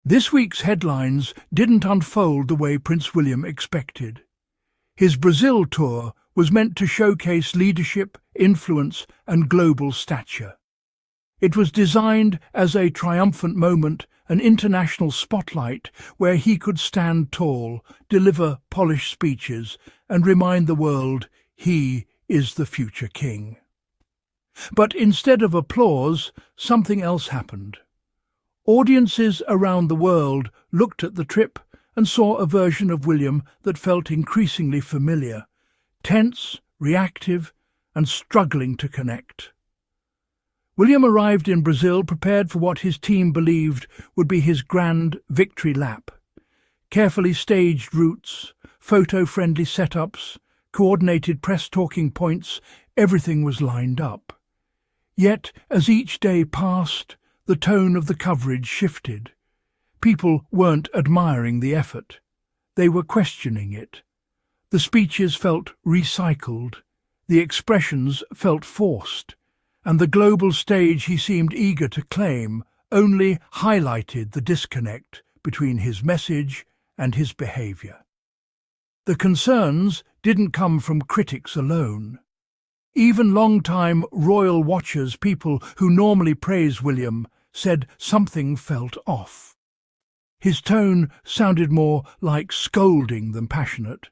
This week's headlines didn't unfold the way Prince William expected. His Brazil tour was meant to showcase leadership, influence, and global stature. It was designed as a triumphant moment, an international spotlight where he could stand tall, deliver polished speeches, and remind the world he is the future king. But instead of applause, something else happened. Audiences around the world looked at the trip and saw a version of William that felt increasingly familiar, tense, reactive, and struggling to connect. William arrived in Brazil prepared for what his team believed would be his grand victory lap. Carefully staged routes, photo-friendly setups, coordinated press talking points, everything was lined up. Yet, as each day passed, the tone of the coverage shifted. People weren't admiring the effort. They were questioning it. The speeches felt recycled, the expressions felt forced, and the global stage he seemed eager to claim only highlighted the disconnect between his message and his behavior. The concerns didn't come from critics alone. Even long-time royal watchers, people who normally praise William, said something felt off. His tone sounded more like scolding than passionate.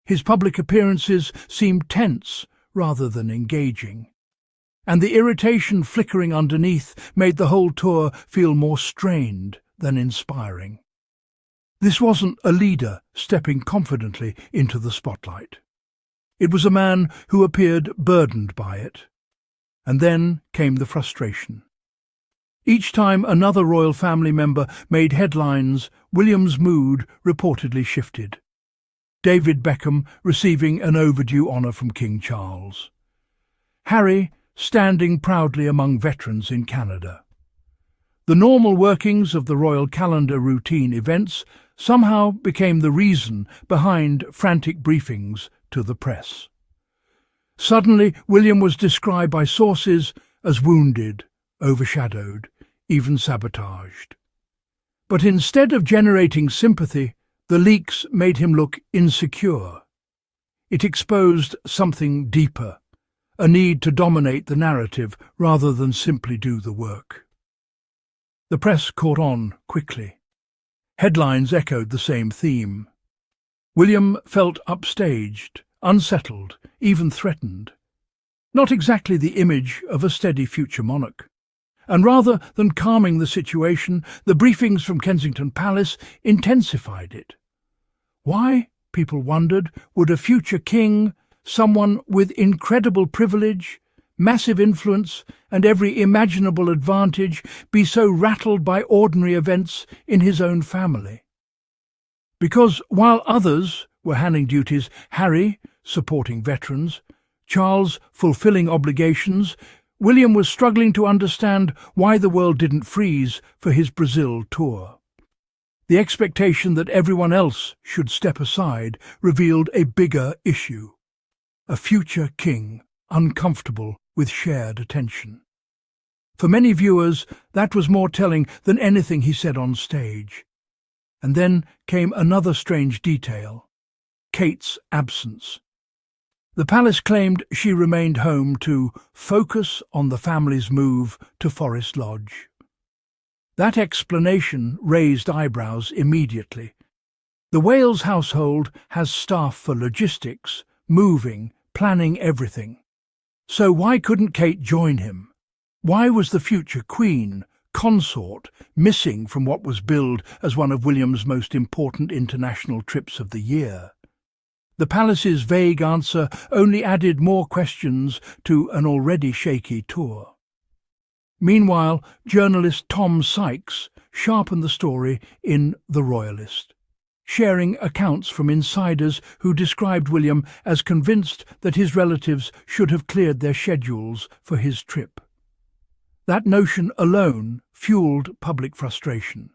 His public appearances seemed tense rather than engaging. And the irritation flickering underneath made the whole tour feel more strained than inspiring. This wasn't a leader stepping confidently into the spotlight. It was a man who appeared burdened by it. And then came the frustration. Each time another royal family member made headlines, William's mood reportedly shifted. David Beckham receiving an overdue honour from King Charles. Harry standing proudly among veterans in Canada. The normal workings of the royal calendar routine events somehow became the reason behind frantic briefings to the press. Suddenly, William was described by sources as wounded, overshadowed, even sabotaged. But instead of generating sympathy, the leaks made him look insecure. It exposed something deeper, a need to dominate the narrative rather than simply do the work. The press caught on quickly. Headlines echoed the same theme. William felt upstaged, unsettled, even threatened. Not exactly the image of a steady future monarch. And rather than calming the situation, the briefings from Kensington Palace intensified it. Why, people wondered, would a future king, someone with incredible privilege, massive influence, and every imaginable advantage, be so rattled by ordinary events in his own family? Because while others were handling duties, Harry, supporting veterans, Charles, fulfilling obligations, William was struggling to understand why the world didn't freeze for his Brazil tour. The expectation that everyone else should step aside revealed a bigger issue. A future king, uncomfortable with shared attention. For many viewers, that was more telling than anything he said on stage. And then came another strange detail: Kate's absence. The palace claimed she remained home to focus on the family's move to Forest Lodge. That explanation raised eyebrows immediately. The Wales household has staff for logistics, moving, planning everything. So why couldn't Kate join him? Why was the future queen, consort, missing from what was billed as one of William's most important international trips of the year? The palace's vague answer only added more questions to an already shaky tour. Meanwhile, journalist Tom Sykes sharpened the story in The Royalist, sharing accounts from insiders who described William as convinced that his relatives should have cleared their schedules for his trip. That notion alone fueled public frustration.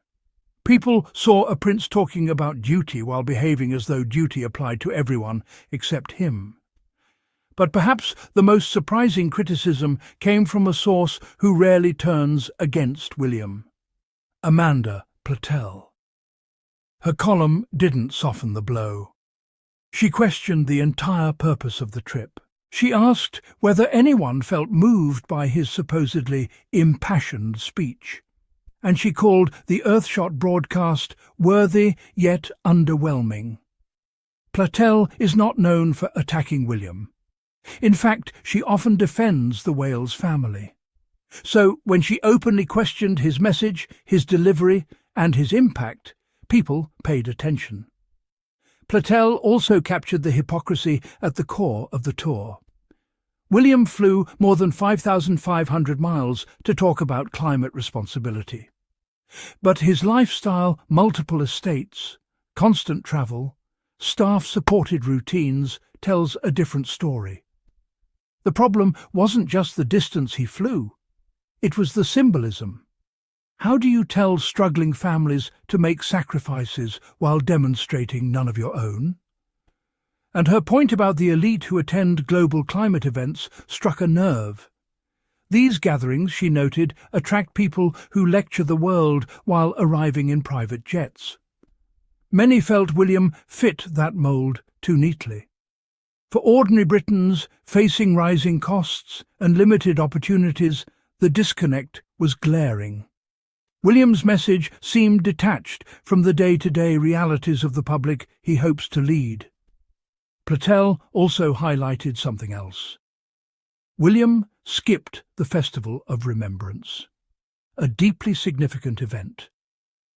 People saw a prince talking about duty while behaving as though duty applied to everyone except him. But perhaps the most surprising criticism came from a source who rarely turns against William. Amanda Platell. Her column didn't soften the blow. She questioned the entire purpose of the trip. She asked whether anyone felt moved by his supposedly impassioned speech, and she called the Earthshot broadcast worthy yet underwhelming. Platell is not known for attacking William. In fact, she often defends the Wales family. So when she openly questioned his message, his delivery, and his impact, people paid attention. Platell also captured the hypocrisy at the core of the tour. William flew more than 5,500 miles to talk about climate responsibility. But his lifestyle, multiple estates, constant travel, staff-supported routines tells a different story. The problem wasn't just the distance he flew, it was the symbolism. How do you tell struggling families to make sacrifices while demonstrating none of your own? And her point about the elite who attend global climate events struck a nerve. These gatherings, she noted, attract people who lecture the world while arriving in private jets. Many felt William fit that mould too neatly. For ordinary Britons facing rising costs and limited opportunities, the disconnect was glaring. William's message seemed detached from the day-to-day realities of the public he hopes to lead. Platell also highlighted something else. William skipped the Festival of Remembrance, a deeply significant event,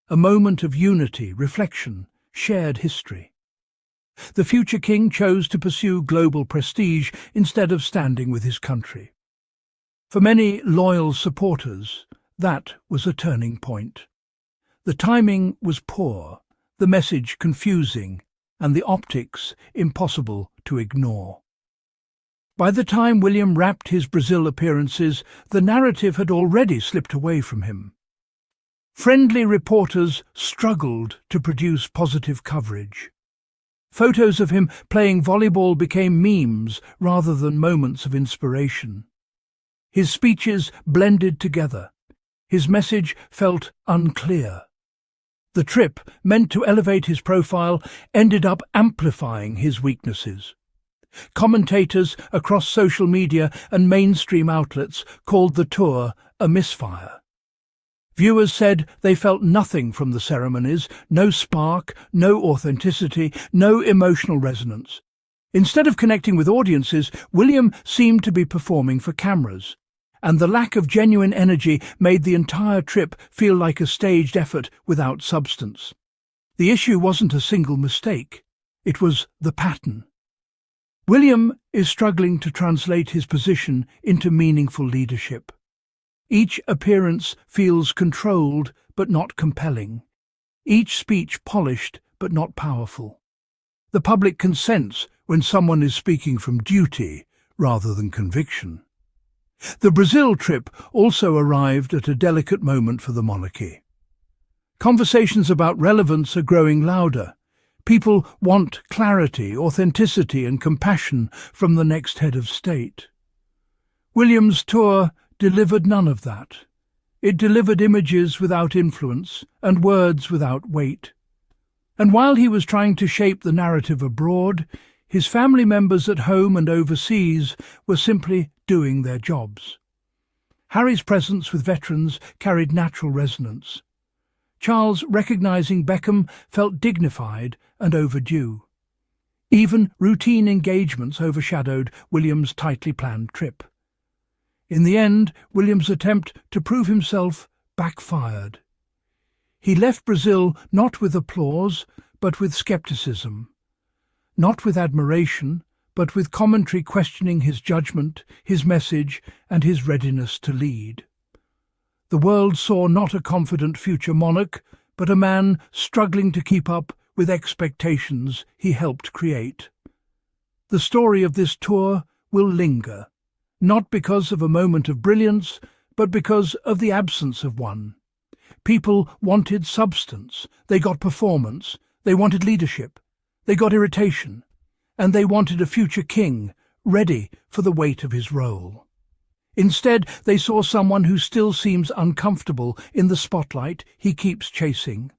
a moment of unity, reflection, shared history. The future king chose to pursue global prestige instead of standing with his country. For many loyal supporters, that was a turning point. The timing was poor, the message confusing, and the optics impossible to ignore. By the time William wrapped his Brazil appearances, the narrative had already slipped away from him. Friendly reporters struggled to produce positive coverage. Photos of him playing volleyball became memes rather than moments of inspiration. His speeches blended together. His message felt unclear. The trip, meant to elevate his profile, ended up amplifying his weaknesses. Commentators across social media and mainstream outlets called the tour a misfire. Viewers said they felt nothing from the ceremonies, no spark, no authenticity, no emotional resonance. Instead of connecting with audiences, William seemed to be performing for cameras, and the lack of genuine energy made the entire trip feel like a staged effort without substance. The issue wasn't a single mistake, it was the pattern. William is struggling to translate his position into meaningful leadership. Each appearance feels controlled but not compelling. Each speech polished but not powerful. The public consents when someone is speaking from duty rather than conviction. The Brazil trip also arrived at a delicate moment for the monarchy. Conversations about relevance are growing louder. People want clarity, authenticity and compassion from the next head of state. William's tour delivered none of that. It delivered images without influence and words without weight. And while he was trying to shape the narrative abroad, his family members at home and overseas were simply doing their jobs. Harry's presence with veterans carried natural resonance. Charles, recognizing Beckham, felt dignified and overdue. Even routine engagements overshadowed William's tightly planned trip. In the end, William's attempt to prove himself backfired. He left Brazil not with applause, but with skepticism. Not with admiration, but with commentary questioning his judgment, his message, and his readiness to lead. The world saw not a confident future monarch, but a man struggling to keep up with expectations he helped create. The story of this tour will linger, not because of a moment of brilliance, but because of the absence of one. People wanted substance, they got performance, they wanted leadership, they got irritation, and they wanted a future king ready for the weight of his role. Instead, they saw someone who still seems uncomfortable in the spotlight he keeps chasing.